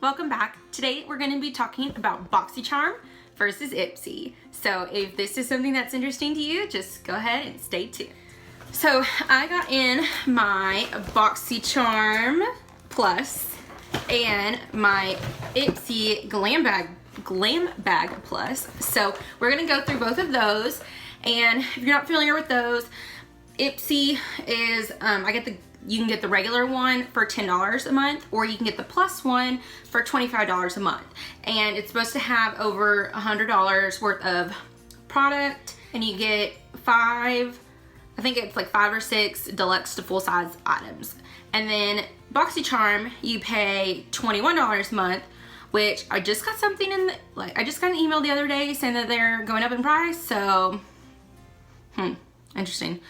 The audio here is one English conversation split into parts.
welcome back. Today we're going to be talking about BoxyCharm versus Ipsy. So if this is something that's interesting to you, just go ahead and stay tuned. So I got in my BoxyCharm Plus and my Ipsy Glam Bag Plus. So we're going to go through both of those, and if you're not familiar with those, Ipsy is you can get the regular one for $10 a month, or you can get the plus one for $25 a month. And it's supposed to have over $100 worth of product, and you get I think it's like 5 or 6 deluxe to full size items. And then BoxyCharm, you pay $21 a month, which I just got something I just got an email the other day saying that they're going up in price. So, interesting.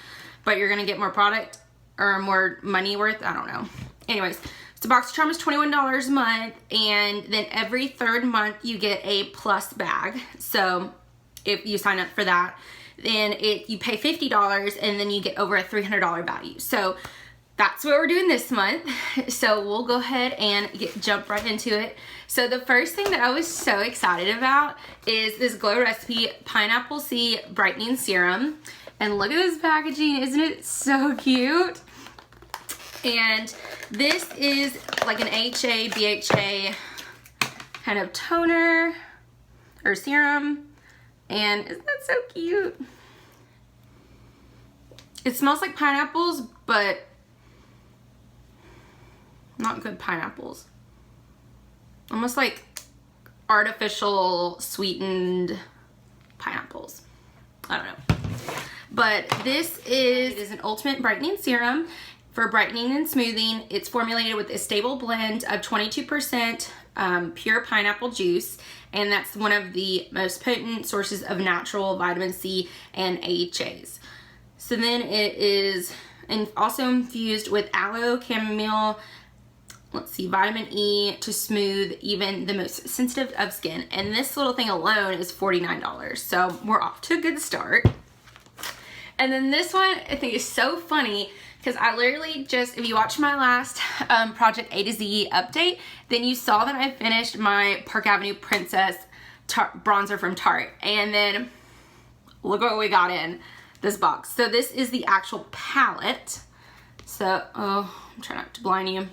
But you're gonna get more product or more money worth, I don't know. Anyways, so BoxyCharm is $21 a month, and then every third month you get a plus bag. So if you sign up for that, then you pay $50 and then you get over a $300 value. So that's what we're doing this month. So we'll go ahead and jump right into it. So the first thing that I was so excited about is this Glow Recipe Pineapple C Brightening Serum. And look at this packaging, isn't it so cute? And this is like an HA, BHA kind of toner or serum. And isn't that so cute? It smells like pineapples, but not good pineapples. Almost like artificial sweetened pineapples. I don't know. But this is an ultimate brightening serum for brightening and smoothing. It's formulated with a stable blend of 22% pure pineapple juice, and that's one of the most potent sources of natural vitamin C and AHAs. So then it is also infused with aloe, chamomile, vitamin E to smooth even the most sensitive of skin. And this little thing alone is $49. So we're off to a good start. And then this one I think is so funny because I literally just, if you watched my last Project A to Z update, then you saw that I finished my Park Avenue Princess bronzer from Tarte. And then look what we got in this box. So this is the actual palette. So, I'm trying not to blind you.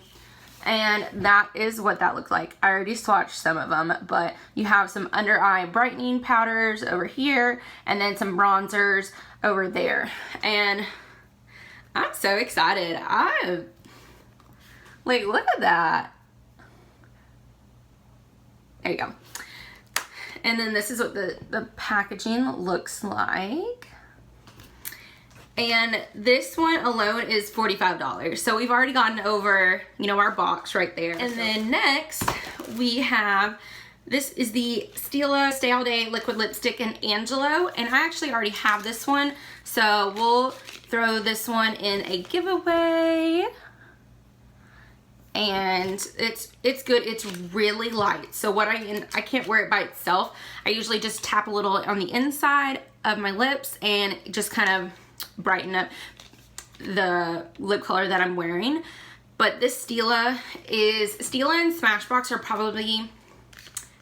And that is what that looks like. I already swatched some of them, but you have some under eye brightening powders over here, and then some bronzers over there. And I'm so excited. Look at that. There you go. And then this is what the packaging looks like. And this one alone is $45. So we've already gotten over, our box right there. And then next we have, this is the Stila Stay All Day Liquid Lipstick in Angelo. And I actually already have this one. So we'll throw this one in a giveaway. And it's good. It's really light. So I can't wear it by itself. I usually just tap a little on the inside of my lips and just kind of brighten up the lip color that I'm wearing. But this Stila and Smashbox are probably, and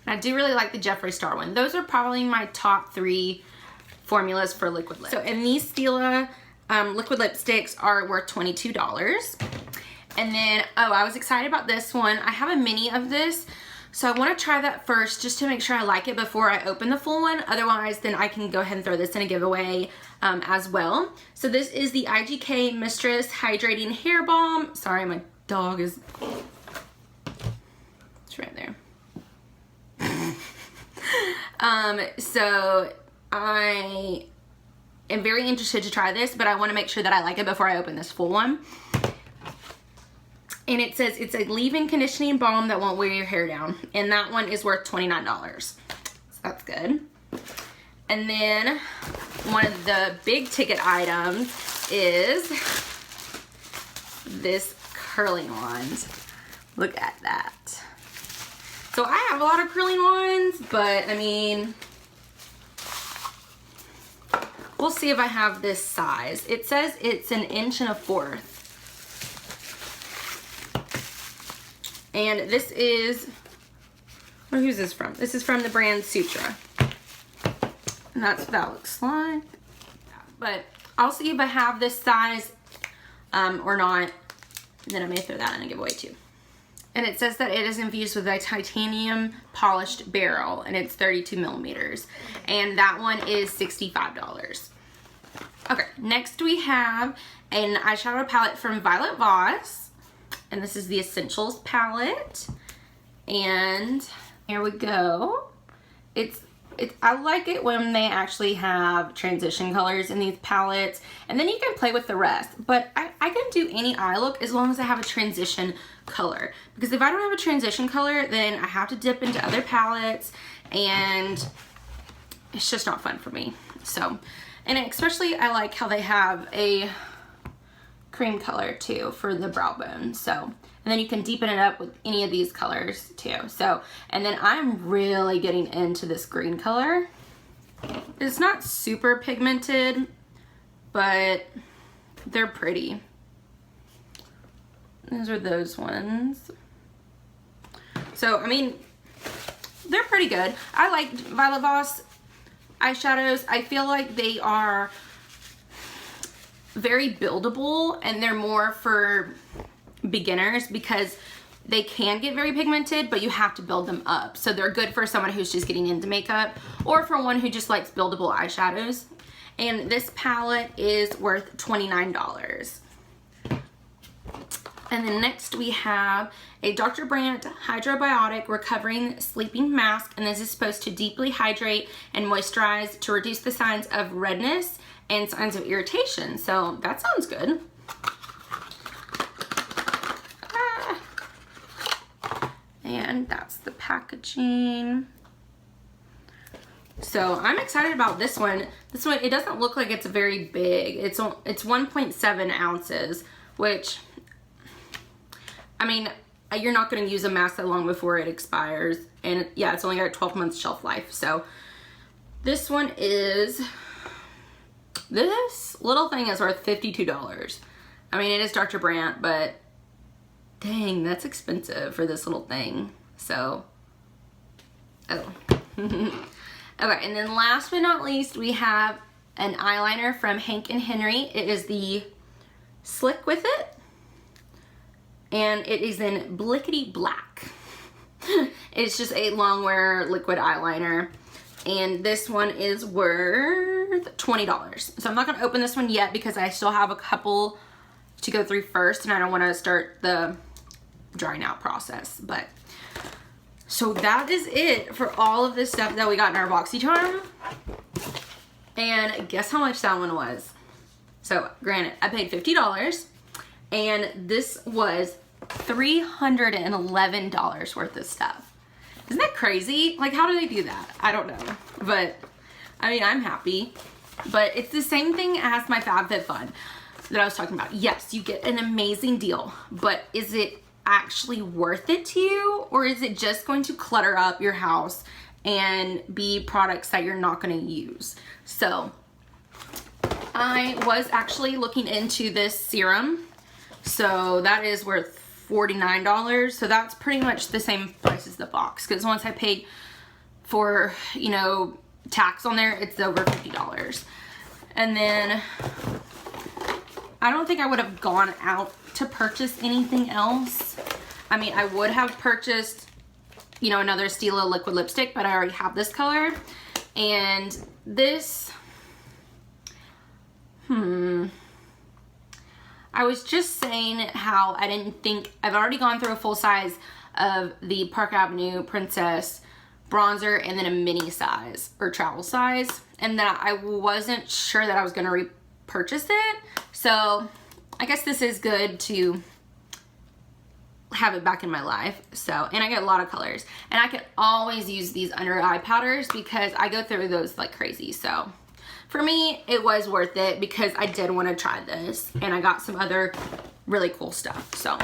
I do really like the Jeffree Star one. Those are probably my top 3 formulas for liquid lip. So, and these Stila liquid lipsticks are worth $22. And then, I was excited about this one. I have a mini of this, so I want to try that first just to make sure I like it before I open the full one. Otherwise, then I can go ahead and throw this in a giveaway as well. So this is the IGK Mistress Hydrating Hair Balm. Sorry, my dog is... It's right there. So I am very interested to try this, but I want to make sure that I like it before I open this full one. And it says it's a leave-in conditioning balm that won't wear your hair down. And that one is worth $29. So that's good. And then one of the big ticket items is this curling wand. Look at that. So I have a lot of curling wands, but I mean, we'll see if I have this size. It says it's 1 1/4 inches. And this is Or who's this from? This is from the brand Sutra. And that's what that looks like. But I'll see if I have this size or not. Then I may throw that in a giveaway too. And it says that it is infused with a titanium polished barrel, and it's 32 millimeters. And that one is $65. Okay, next we have an eyeshadow palette from Violet Voss. And this is the Essentials palette. And here we go. I like it when they actually have transition colors in these palettes, and then you can play with the rest. But I can do any eye look as long as I have a transition color, because if I don't have a transition color, then I have to dip into other palettes, and it's just not fun for me. So, and especially I like how they have a cream color too for the brow bone. So, and then you can deepen it up with any of these colors too. So, and then I'm really getting into this green color. It's not super pigmented, but they're pretty. Those are those ones. So, I mean, they're pretty good. I like Violet Voss eyeshadows. I feel like they are very buildable, and they're more for beginners because they can get very pigmented, but you have to build them up. So they're good for someone who's just getting into makeup, or for one who just likes buildable eyeshadows. And this palette is worth $29. And then next we have a Dr. Brandt Hydrobiotic Recovering Sleeping Mask, and this is supposed to deeply hydrate and moisturize to reduce the signs of redness and signs of irritation. So that sounds good. And that's the packaging. So I'm excited about this one. This one, it doesn't look like it's very big. It's 1.7 ounces, which, I mean, you're not going to use a mask that long before it expires. And yeah, it's only got a 12 month shelf life. So this one is, this little thing is worth $52. I mean, it is Dr. Brandt, but dang, that's expensive for this little thing. So, oh. Okay, and then last but not least, we have an eyeliner from Hank & Henry. It is the Slick With It, and it is in Blickety Black. It's just a long wear liquid eyeliner, and this one is worth $20. So I'm not going to open this one yet because I still have a couple to go through first, and I don't want to start the drying out process. But so that is it for all of this stuff that we got in our BoxyCharm. And guess how much that one was? So granted, I paid $50, and this was $311 worth of stuff. Isn't that crazy? Like, how do they do that? I don't know. But I mean, I'm happy. But it's the same thing as my FabFitFun that I was talking about. Yes, you get an amazing deal, but is it actually worth it to you, or is it just going to clutter up your house and be products that you're not going to use? So I was actually looking into this serum, so that is worth $49. So that's pretty much the same price as the box, because once I paid for, you know, tax on there, it's over $50. And then I don't think I would have gone out to purchase anything else. I mean, I would have purchased, you know, another Stila liquid lipstick, but I already have this color. And this, I was just saying how I didn't think, I've already gone through a full size of the Park Avenue Princess bronzer and then a mini size or travel size, and that I wasn't sure that I was going to repurchase it. So I guess this is good to have it back in my life. So, and I get a lot of colors, and I can always use these under eye powders because I go through those like crazy. So for me, it was worth it because I did want to try this, and I got some other really cool stuff. So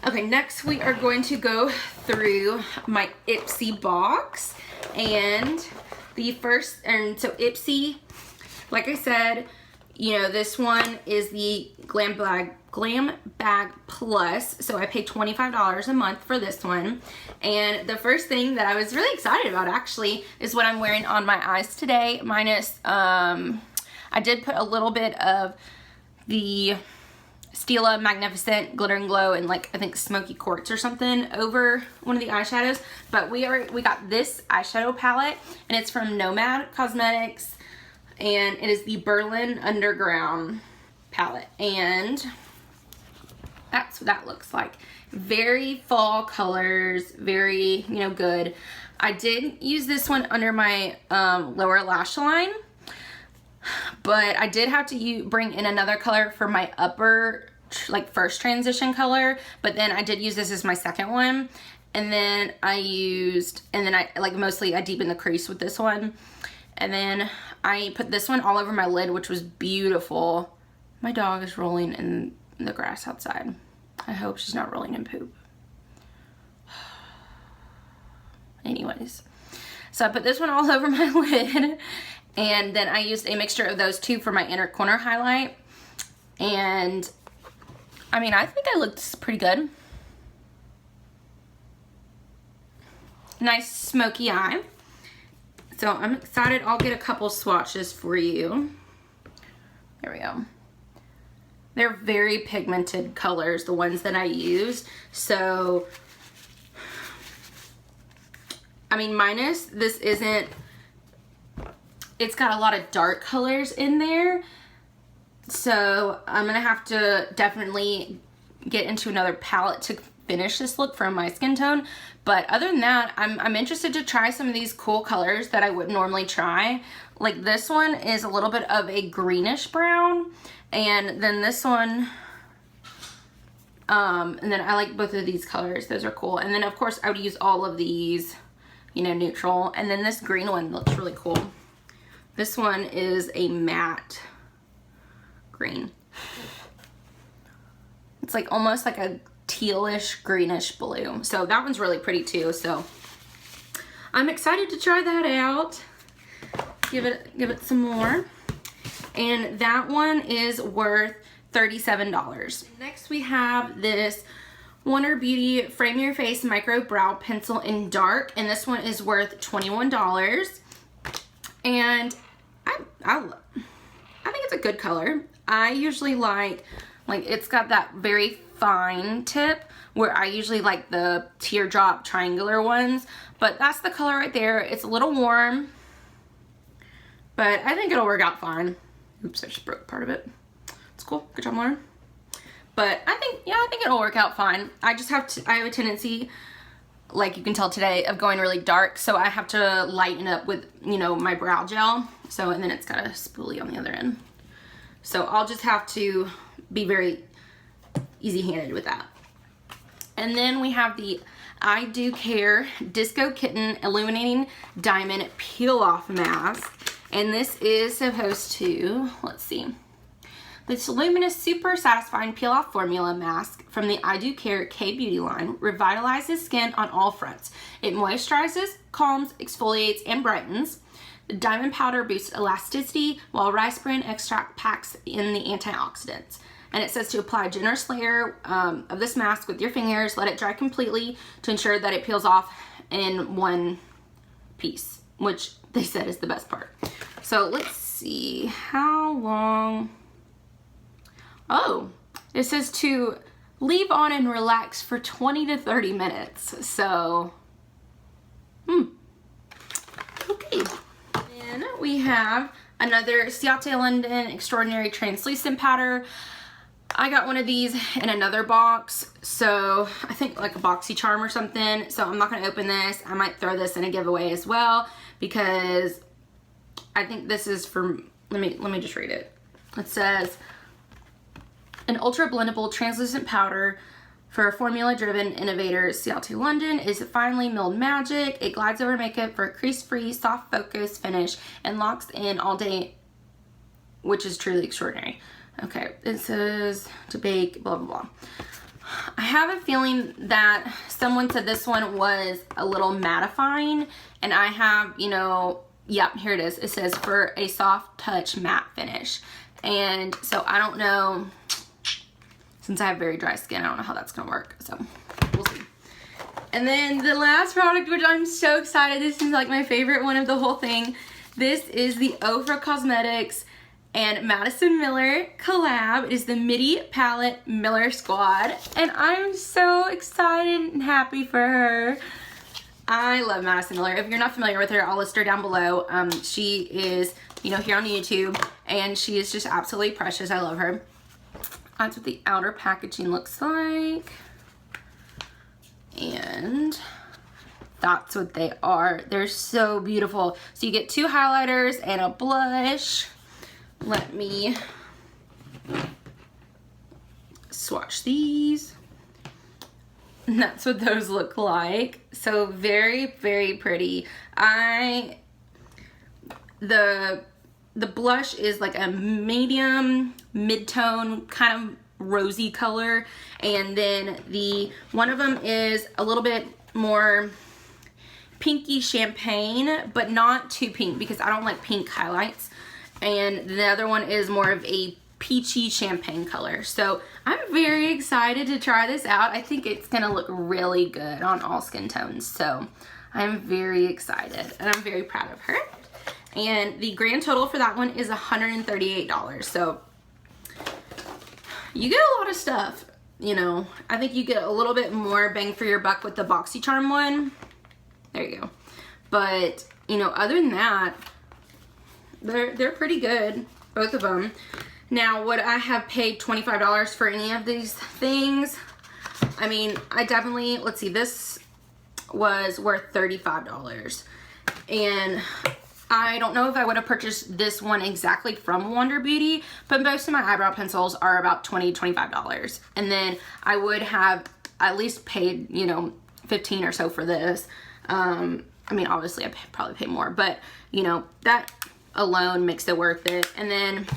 okay, next we are going to go through my Ipsy box, and the first, and so Ipsy, like I said, you know, this one is the Glam Bag Plus, so I paid $25 a month for this one. And the first thing that I was really excited about actually is what I'm wearing on my eyes today, minus, I did put a little bit of the Stila Magnificent Glitter and Glow and like I think Smoky Quartz or something over one of the eyeshadows, but we got this eyeshadow palette and it's from Nomad Cosmetics and it is the Berlin Underground palette, and that's what that looks like. Very fall colors, very, you know, good. I did use this one under my lower lash line, but I did have to bring in another color for my upper, like first transition color, but then I did use this as my second one. And then I like mostly I deepened the crease with this one. And then I put this one all over my lid, which was beautiful. My dog is rolling in the grass outside. I hope she's not rolling in poop. Anyways, so I put this one all over my lid. And then I used a mixture of those two for my inner corner highlight. And I mean, I think I looked pretty good. Nice smoky eye. So I'm excited. I'll get a couple swatches for you. There we go. They're very pigmented colors, the ones that I used. So, I mean, minus this isn't, it's got a lot of dark colors in there. So I'm gonna have to definitely get into another palette to finish this look from my skin tone. But other than that, I'm interested to try some of these cool colors that I wouldn't normally try. Like this one is a little bit of a greenish brown, and then this one, and then I like both of these colors. Those are cool. And then of course I would use all of these, you know, neutral. And then this green one looks really cool. This one is a matte green. It's like almost like a tealish greenish blue. So that one's really pretty too. So I'm excited to try that out. Give it some more. And that one is worth $37. Next we have this Wonder Beauty Frame Your Face Micro Brow Pencil in Dark, and this one is worth $21. And I think it's a good color. I usually like it's got that very fine tip where I usually like the teardrop triangular ones, but that's the color right there. It's a little warm, but I think it'll work out fine. Oops, I just broke part of it. It's cool. Good job, Lauren. But I think it'll work out fine. I just have a tendency, like you can tell today, of going really dark, so I have to lighten up with, you know, my brow gel. So, and then it's got a spoolie on the other end. So I'll just have to be very easy-handed with that. And then we have the I Do Care Disco Kitten Illuminating Diamond Peel Off Mask. And this is supposed to, let's see. This luminous, super satisfying peel-off formula mask from the I Do Care K-Beauty line revitalizes skin on all fronts. It moisturizes, calms, exfoliates, and brightens. The diamond powder boosts elasticity, while rice bran extract packs in the antioxidants. And it says to apply a generous layer of this mask with your fingers, let it dry completely to ensure that it peels off in one piece, which they said is the best part. So let's see how long. Oh, it says to leave on and relax for 20 to 30 minutes. So, okay. Then we have another Ciate London Extraordinary Translucent Powder. I got one of these in another box, so I think like a BoxyCharm or something. So I'm not going to open this. I might throw this in a giveaway as well, because I think this is for, let me just read it. It says, an ultra blendable translucent powder for formula-driven innovator Ciate London is finely milled magic. It glides over makeup for a crease-free, soft focus finish and locks in all day, which is truly extraordinary. Okay, it says to bake, blah, blah, blah. I have a feeling that someone said this one was a little mattifying, and I have, you know, yep, here it is. It says for a soft touch matte finish. And so I don't know, since I have very dry skin, I don't know how that's gonna work, so we'll see. And then the last product, which I'm so excited, this is like my favorite one of the whole thing. This is the Ofra Cosmetics and Madison Miller collab. It is the Midi Palette Miller Squad, and I'm so excited and happy for her. I love Madison Miller. If you're not familiar with her, I'll list her down below. She is, you know, here on YouTube, and she is just absolutely precious. I love her. That's what the outer packaging looks like. And that's what they are. They're so beautiful. So you get 2 highlighters and a blush. Let me swatch these. And that's what those look like. So very, very pretty. The blush is like a medium mid-tone kind of rosy color, and then one of them is a little bit more pinky champagne, but not too pink because I don't like pink highlights. And the other one is more of a peachy champagne color. So I'm very excited to try this out. I think it's gonna look really good on all skin tones. So I'm very excited, and I'm very proud of her. And the grand total for that one is $138. So you get a lot of stuff, you know. I think you get a little bit more bang for your buck with the BoxyCharm one. There you go. But, you know, other than that, they're pretty good, both of them. Now, would I have paid $25 for any of these things? I mean, I definitely, let's see, this was worth $35. And I don't know if I would have purchased this one exactly from Wander Beauty, but most of my eyebrow pencils are about $20, $25. And then I would have at least paid, you know, $15 or so for this. I mean, obviously I probably pay more, but you know, that alone makes it worth it. And then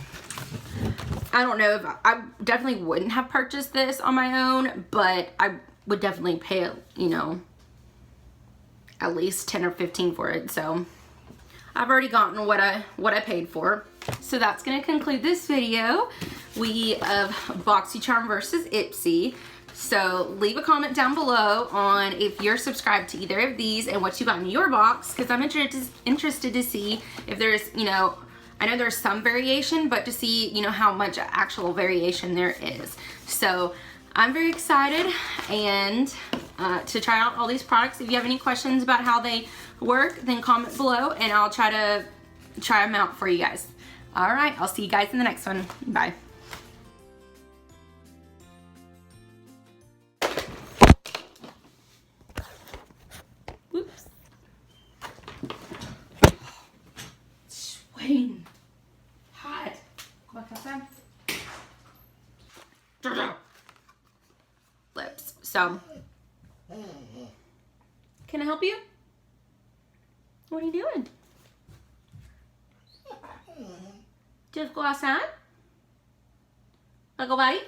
I don't know if I definitely wouldn't have purchased this on my own, but I would definitely pay, you know, at least 10 or 15 for it. So I've already gotten what I paid for. So that's gonna conclude this video of BoxyCharm versus Ipsy. So leave a comment down below on if you're subscribed to either of these and what you got in your box, because I'm interested to see if there's, you know, I know there's some variation, but to see, you know, how much actual variation there is. So I'm very excited and to try out all these products. If you have any questions about how they work, then comment below and I'll try them out for you guys. All right, I'll see you guys in the next one. Bye. Whoops. Sweating. Hot. Go back outside. Lips. So, can I help you? What are you doing? Just go outside? Like a bite?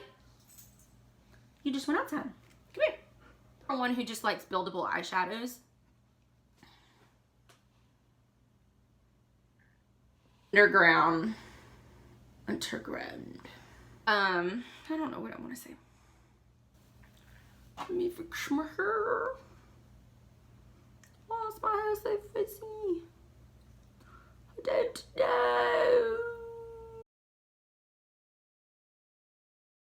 You just went outside. Come here. I'm one who just likes buildable eyeshadows. Underground. I don't know what I want to say. Let me fix my hair. Why is my hair so fuzzy? I don't know.